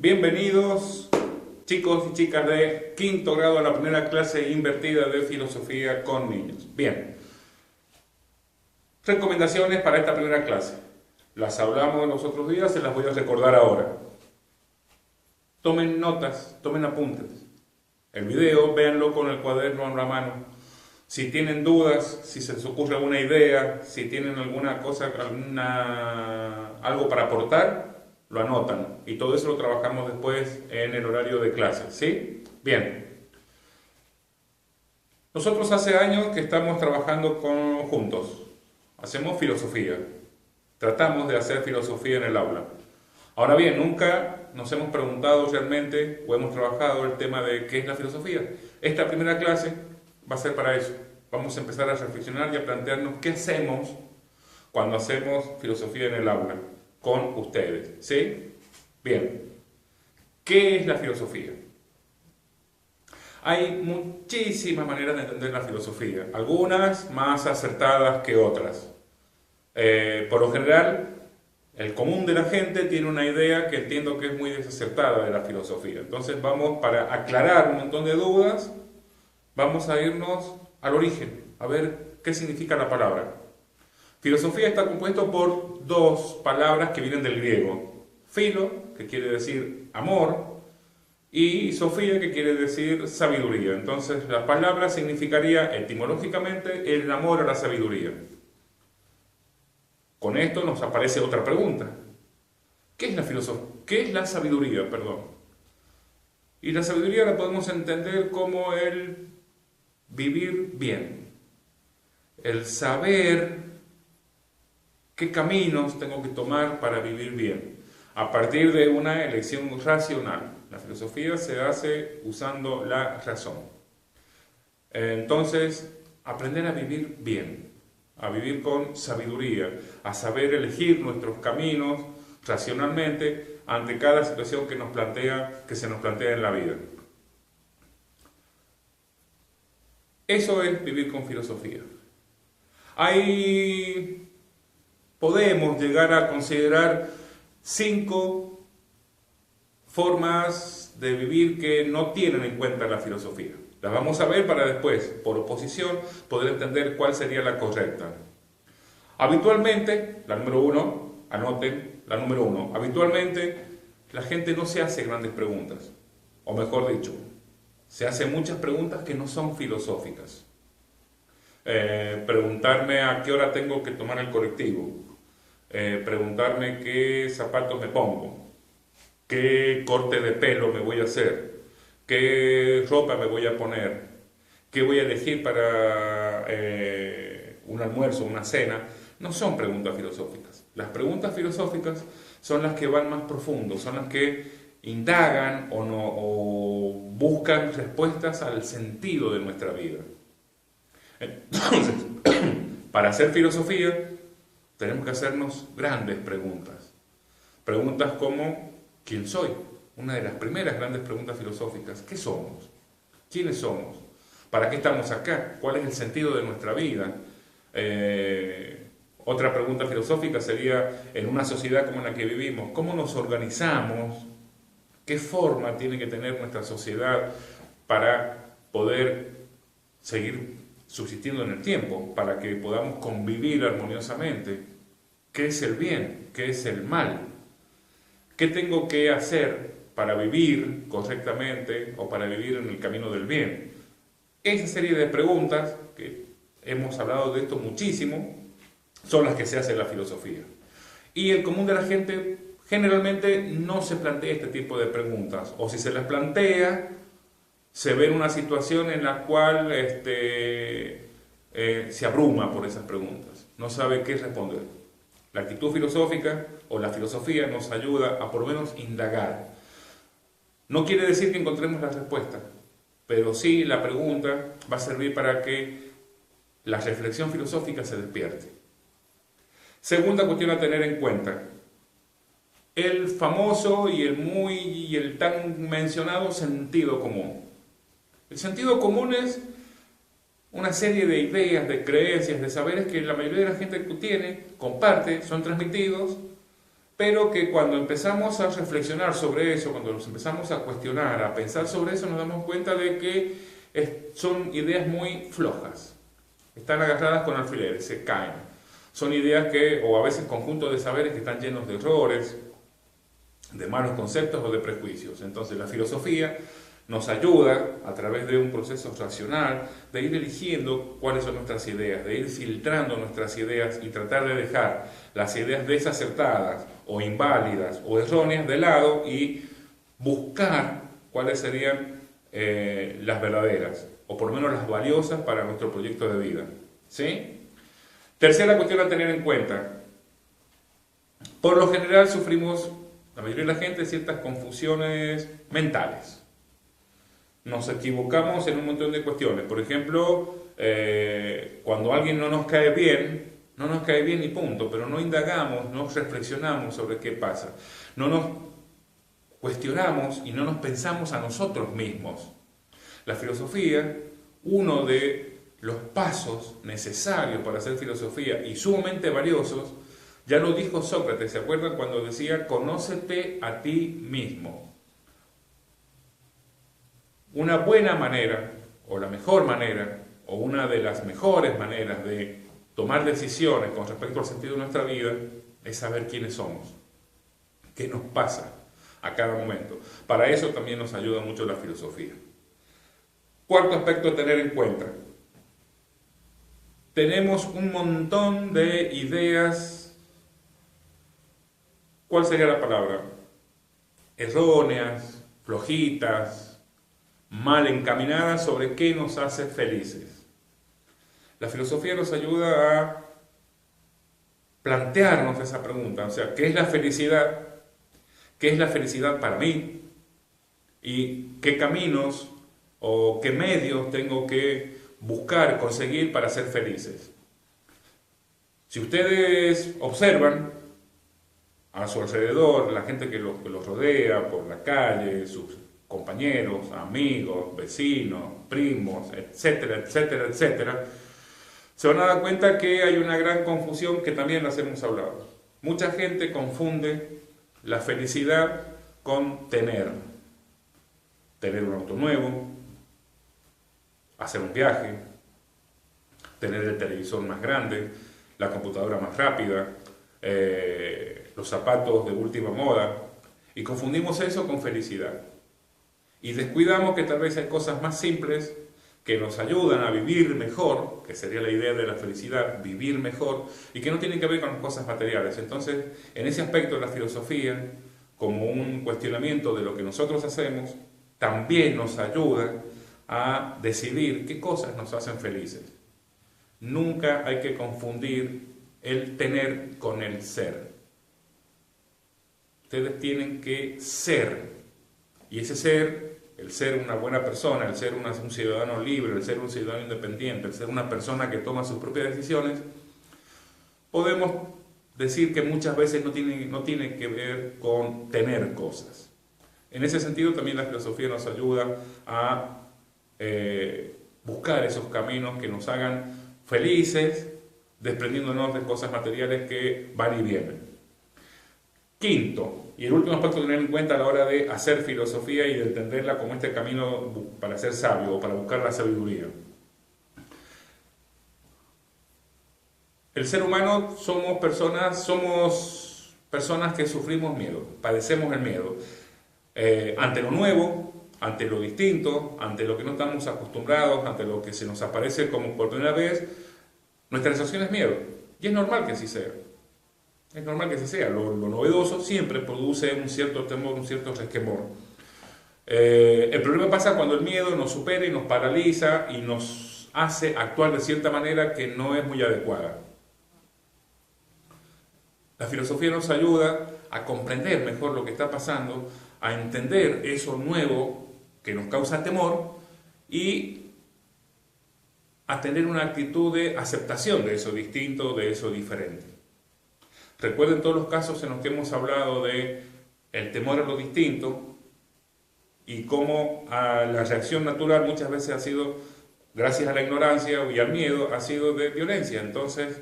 Bienvenidos chicos y chicas de quinto grado a la primera clase invertida de filosofía con niños. Bien, recomendaciones para esta primera clase. Las hablamos en los otros días, se las voy a recordar ahora. Tomen notas, tomen apuntes. El video, véanlo con el cuaderno en la mano. Si tienen dudas, si se les ocurre alguna idea, si tienen alguna cosa, algo para aportar, lo anotan. Y todo eso lo trabajamos después en el horario de clase, ¿sí? Bien. Nosotros hace años que estamos trabajando juntos. Hacemos filosofía. Tratamos de hacer filosofía en el aula. Ahora bien, nunca nos hemos preguntado realmente o hemos trabajado el tema de qué es la filosofía. Esta primera clase va a ser para eso. Vamos a empezar a reflexionar y a plantearnos qué hacemos cuando hacemos filosofía en el aula con ustedes, ¿sí? Bien, ¿qué es la filosofía? Hay muchísimas maneras de entender la filosofía, algunas más acertadas que otras. Por lo general, el común de la gente tiene una idea que entiendo que es muy desacertada de la filosofía. Entonces para aclarar un montón de dudas, vamos a irnos al origen, a ver qué significa la palabra. Filosofía está compuesto por dos palabras que vienen del griego. Filo, que quiere decir amor, y sofía, que quiere decir sabiduría. Entonces, la palabra significaría etimológicamente el amor a la sabiduría. Con esto nos aparece otra pregunta. ¿Qué es la filosofía? ¿Qué es la sabiduría? Perdón. Y la sabiduría la podemos entender como el vivir bien, el saber qué caminos tengo que tomar para vivir bien, a partir de una elección racional. La filosofía se hace usando la razón. Entonces, aprender a vivir bien, a vivir con sabiduría, a saber elegir nuestros caminos racionalmente ante cada situación que se nos plantea en la vida. Eso es vivir con filosofía. Podemos llegar a considerar 5 formas de vivir que no tienen en cuenta la filosofía. Las vamos a ver para después, por oposición, poder entender cuál sería la correcta. Habitualmente, la número 1, anoten, la número 1, habitualmente la gente no se hace grandes preguntas, o mejor dicho, se hace muchas preguntas que no son filosóficas. Preguntarme a qué hora tengo que tomar el colectivo, preguntarme qué zapatos me pongo, qué corte de pelo me voy a hacer, qué ropa me voy a poner, qué voy a elegir para un almuerzo, una cena. No son preguntas filosóficas. Las preguntas filosóficas son las que van más profundo, son las que indagan o buscan respuestas al sentido de nuestra vida. Entonces, para hacer filosofía tenemos que hacernos grandes preguntas. Preguntas como ¿quién soy? Una de las primeras grandes preguntas filosóficas. ¿Qué somos? ¿Quiénes somos? ¿Para qué estamos acá? ¿Cuál es el sentido de nuestra vida? Otra pregunta filosófica sería, en una sociedad como la que vivimos, ¿cómo nos organizamos? ¿Qué forma tiene que tener nuestra sociedad para poder seguir subsistiendo en el tiempo, para que podamos convivir armoniosamente? ¿Qué es el bien? ¿Qué es el mal? ¿Qué tengo que hacer para vivir correctamente o para vivir en el camino del bien? Esa serie de preguntas, que hemos hablado de esto muchísimo, son las que se hace en la filosofía. Y el común de la gente generalmente no se plantea este tipo de preguntas, o si se las plantea, se ve en una situación en la cual se abruma por esas preguntas, no sabe qué responder. La actitud filosófica o la filosofía nos ayuda a por lo menos indagar. No quiere decir que encontremos la respuesta, pero sí la pregunta va a servir para que la reflexión filosófica se despierte. Segunda cuestión a tener en cuenta: el famoso y el tan mencionado sentido común. El sentido común es una serie de ideas, de creencias, de saberes que la mayoría de la gente tiene, comparte, son transmitidos pero que cuando empezamos a reflexionar sobre eso, cuando nos empezamos a cuestionar, a pensar sobre eso, nos damos cuenta de que son ideas muy flojas, están agarradas con alfileres, se caen. Son ideas que, o a veces conjuntos de saberes que están llenos de errores, de malos conceptos o de prejuicios. Entonces la filosofía nos ayuda a través de un proceso racional de ir eligiendo cuáles son nuestras ideas, de ir filtrando nuestras ideas y tratar de dejar las ideas desacertadas o inválidas o erróneas de lado y buscar cuáles serían las verdaderas o por lo menos las valiosas para nuestro proyecto de vida. ¿Sí? Tercera cuestión a tener en cuenta. Por lo general sufrimos, la mayoría de la gente, ciertas confusiones mentales. Nos equivocamos en un montón de cuestiones. Por ejemplo, cuando alguien no nos cae bien y punto, pero no indagamos, no reflexionamos sobre qué pasa. No nos cuestionamos y no nos pensamos a nosotros mismos. La filosofía, uno de los pasos necesarios para hacer filosofía y sumamente valiosos, ya lo dijo Sócrates, ¿se acuerdan cuando decía, conócete a ti mismo? Una buena manera, o la mejor manera, o una de las mejores maneras de tomar decisiones con respecto al sentido de nuestra vida, es saber quiénes somos, qué nos pasa a cada momento. Para eso también nos ayuda mucho la filosofía. Cuarto aspecto a tener en cuenta. Tenemos un montón de ideas, ¿cuál sería la palabra? Erróneas, flojitas, mal encaminadas sobre qué nos hace felices. La filosofía nos ayuda a plantearnos esa pregunta, o sea, ¿qué es la felicidad? ¿Qué es la felicidad para mí? ¿Y qué caminos o qué medios tengo que buscar, conseguir para ser felices? Si ustedes observan a su alrededor, la gente que los rodea por la calle, sus compañeros, amigos, vecinos, primos, etcétera, etcétera, etcétera, se van a dar cuenta que hay una gran confusión que también las hemos hablado. Mucha gente confunde la felicidad con tener un auto nuevo, hacer un viaje, tener el televisor más grande, la computadora más rápida, los zapatos de última moda, y confundimos eso con felicidad. Y descuidamos que tal vez hay cosas más simples que nos ayudan a vivir mejor, que sería la idea de la felicidad, vivir mejor, y que no tienen que ver con las cosas materiales. Entonces, en ese aspecto, la filosofía, como un cuestionamiento de lo que nosotros hacemos, también nos ayuda a decidir qué cosas nos hacen felices. Nunca hay que confundir el tener con el ser. Ustedes tienen que ser, y ese ser, el ser una buena persona, el ser un ciudadano libre, el ser un ciudadano independiente, el ser una persona que toma sus propias decisiones, podemos decir que muchas veces no tiene que ver con tener cosas. En ese sentido también la filosofía nos ayuda a buscar esos caminos que nos hagan felices, desprendiéndonos de cosas materiales que van y vienen. Quinto, y el último aspecto a tener en cuenta a la hora de hacer filosofía y de entenderla como este camino para ser sabio o para buscar la sabiduría. El ser humano somos personas que sufrimos miedo, padecemos el miedo. Ante lo nuevo, ante lo distinto, ante lo que no estamos acostumbrados, ante lo que se nos aparece como por primera vez, nuestra sensación es miedo. Y es normal que así sea. Es normal que así sea. Lo novedoso siempre produce un cierto temor, un cierto resquemor. El problema pasa cuando el miedo nos supera y nos paraliza y nos hace actuar de cierta manera que no es muy adecuada. La filosofía nos ayuda a comprender mejor lo que está pasando, a entender eso nuevo que nos causa temor y a tener una actitud de aceptación de eso distinto, de eso diferente. Recuerden todos los casos en los que hemos hablado de el temor a lo distinto y cómo la reacción natural muchas veces ha sido, gracias a la ignorancia y al miedo, ha sido de violencia. Entonces,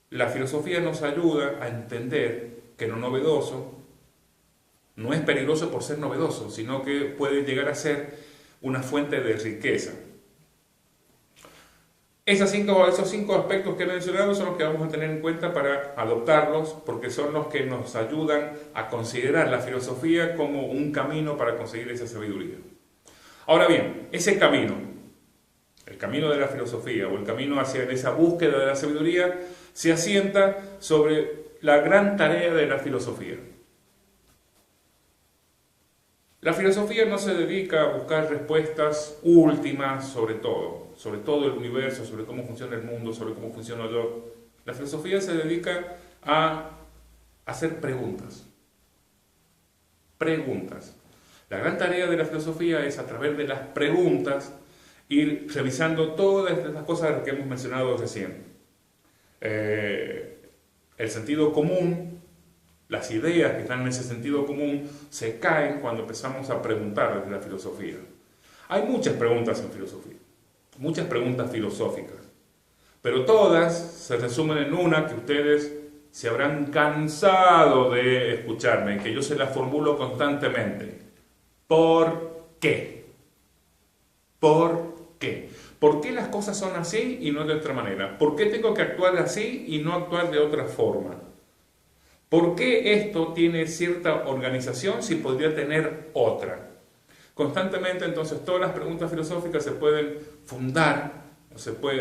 la filosofía nos ayuda a entender que lo novedoso no es peligroso por ser novedoso, sino que puede llegar a ser una fuente de riqueza. Esos cinco aspectos que he mencionado son los que vamos a tener en cuenta para adoptarlos, porque son los que nos ayudan a considerar la filosofía como un camino para conseguir esa sabiduría. Ahora bien, ese camino, el camino de la filosofía o el camino hacia esa búsqueda de la sabiduría, se asienta sobre la gran tarea de la filosofía. La filosofía no se dedica a buscar respuestas últimas sobre todo el universo, sobre cómo funciona el mundo, sobre cómo funciona yo. La filosofía se dedica a hacer preguntas. Preguntas. La gran tarea de la filosofía es, a través de las preguntas, ir revisando todas estas cosas que hemos mencionado recién. El sentido común. Las ideas que están en ese sentido común se caen cuando empezamos a preguntar desde la filosofía. Hay muchas preguntas en filosofía, muchas preguntas filosóficas, pero todas se resumen en una que ustedes se habrán cansado de escucharme, que yo se la formulo constantemente. ¿Por qué? ¿Por qué? ¿Por qué las cosas son así y no de otra manera? ¿Por qué tengo que actuar así y no actuar de otra forma? ¿Por qué esto tiene cierta organización si podría tener otra? Constantemente, entonces, todas las preguntas filosóficas se pueden fundar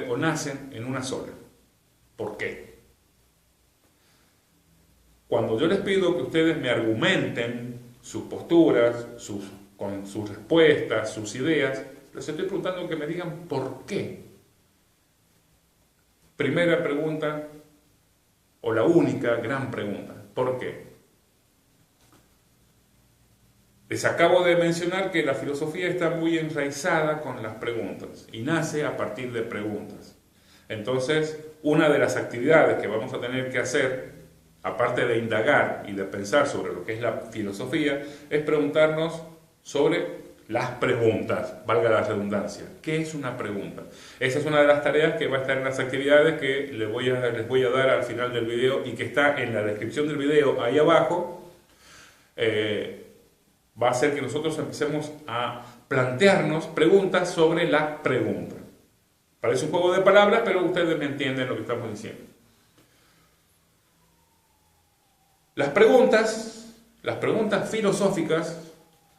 o nacen en una sola. ¿Por qué? Cuando yo les pido que ustedes me argumenten sus posturas, con sus respuestas, sus ideas, les estoy preguntando que me digan ¿por qué? Primera pregunta, o la única gran pregunta. ¿Por qué? Les acabo de mencionar que la filosofía está muy enraizada con las preguntas y nace a partir de preguntas. Entonces, una de las actividades que vamos a tener que hacer, aparte de indagar y de pensar sobre lo que es la filosofía, es preguntarnos sobre las preguntas, valga la redundancia. ¿Qué es una pregunta? Esa es una de las tareas que va a estar en las actividades que les voy a dar al final del video y que está en la descripción del video ahí abajo. Va a hacer que nosotros empecemos a plantearnos preguntas sobre la pregunta. Parece un juego de palabras, pero ustedes me entienden lo que estamos diciendo. Las preguntas filosóficas,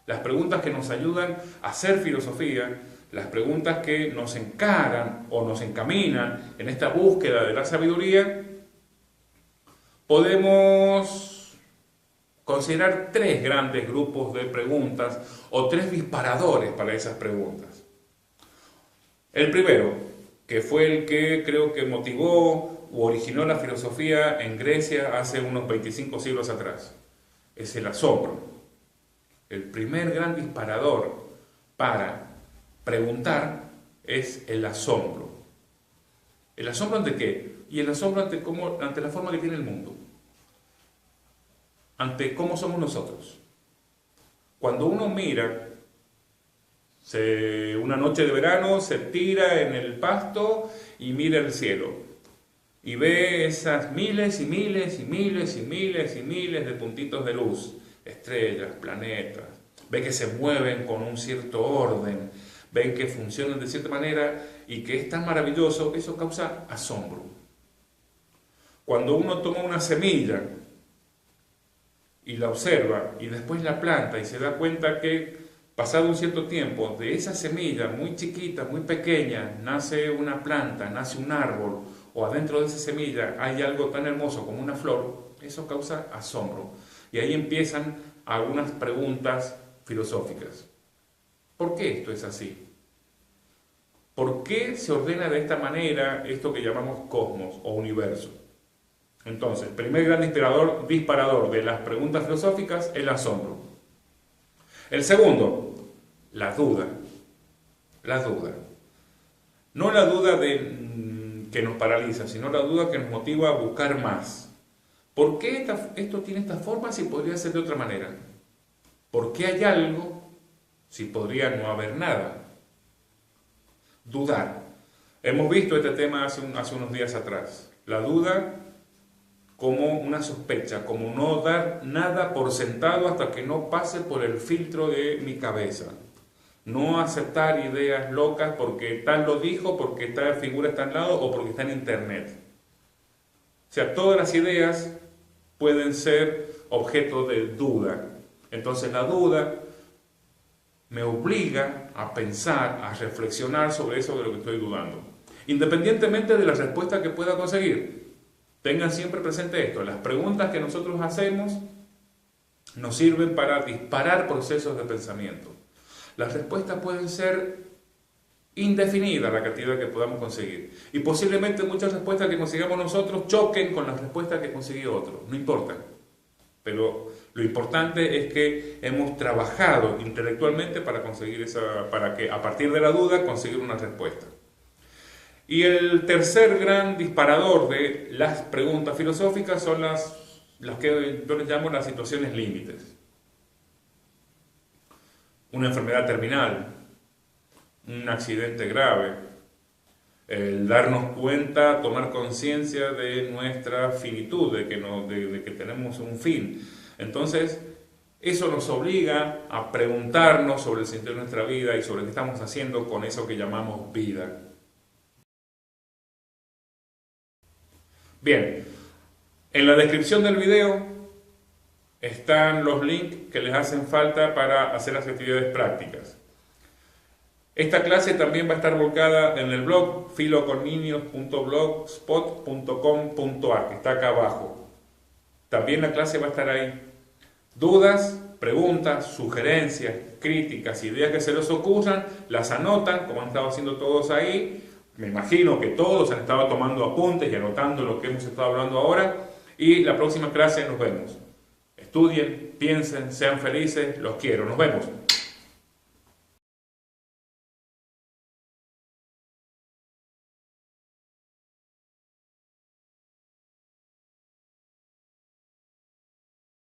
las preguntas que nos ayudan a hacer filosofía, las preguntas que nos encaran o nos encaminan en esta búsqueda de la sabiduría, podemos considerar tres grandes grupos de preguntas o tres disparadores para esas preguntas. El primero, que fue el que creo que motivó o originó la filosofía en Grecia hace unos 25 siglos atrás, es el asombro. El primer gran disparador para preguntar es el asombro. ¿El asombro ante qué? Y el asombro ante la forma que tiene el mundo. Ante cómo somos nosotros. Cuando uno mira, una noche de verano, se tira en el pasto y mira el cielo. Y ve esas miles y miles y miles y miles y miles de puntitos de luz. Estrellas, planetas, ve que se mueven con un cierto orden, ven que funcionan de cierta manera y que es tan maravilloso, eso causa asombro. Cuando uno toma una semilla y la observa y después la planta y se da cuenta que pasado un cierto tiempo de esa semilla muy chiquita, muy pequeña, nace una planta, nace un árbol o adentro de esa semilla hay algo tan hermoso como una flor, eso causa asombro. Y ahí empiezan algunas preguntas filosóficas. ¿Por qué esto es así? ¿Por qué se ordena de esta manera esto que llamamos cosmos o universo? Entonces, primer gran disparador de las preguntas filosóficas, el asombro. El segundo, la duda. La duda. No la duda que nos paraliza, sino la duda que nos motiva a buscar más. ¿Por qué esto tiene esta forma si podría ser de otra manera? ¿Por qué hay algo si podría no haber nada? Dudar. Hemos visto este tema hace unos días atrás. La duda como una sospecha, como no dar nada por sentado hasta que no pase por el filtro de mi cabeza. No aceptar ideas locas porque tal lo dijo, porque tal figura está al lado o porque está en internet. O sea, todas las ideas pueden ser objeto de duda. Entonces la duda me obliga a pensar, a reflexionar sobre eso de lo que estoy dudando. Independientemente de la respuesta que pueda conseguir, tengan siempre presente esto: las preguntas que nosotros hacemos nos sirven para disparar procesos de pensamiento. Las respuestas pueden ser indefinidas, la cantidad que podamos conseguir. Y posiblemente muchas respuestas que consigamos nosotros choquen con las respuestas que consiguió otro. No importa. Pero lo importante es que hemos trabajado intelectualmente para conseguir para que a partir de la duda conseguir una respuesta. Y el tercer gran disparador de las preguntas filosóficas son las que yo les llamo las situaciones límites. Una enfermedad terminal, un accidente grave, el darnos cuenta, tomar conciencia de nuestra finitud, de que tenemos un fin. Entonces, eso nos obliga a preguntarnos sobre el sentido de nuestra vida y sobre qué estamos haciendo con eso que llamamos vida. Bien, en la descripción del video están los links que les hacen falta para hacer las actividades prácticas. Esta clase también va a estar volcada en el blog filoconniños.blogspot.com.ar, que está acá abajo. También la clase va a estar ahí. Dudas, preguntas, sugerencias, críticas, ideas que se les ocurran, las anotan, como han estado haciendo todos ahí. Me imagino que todos han estado tomando apuntes y anotando lo que hemos estado hablando ahora. Y la próxima clase nos vemos. Estudien, piensen, sean felices, los quiero. Nos vemos.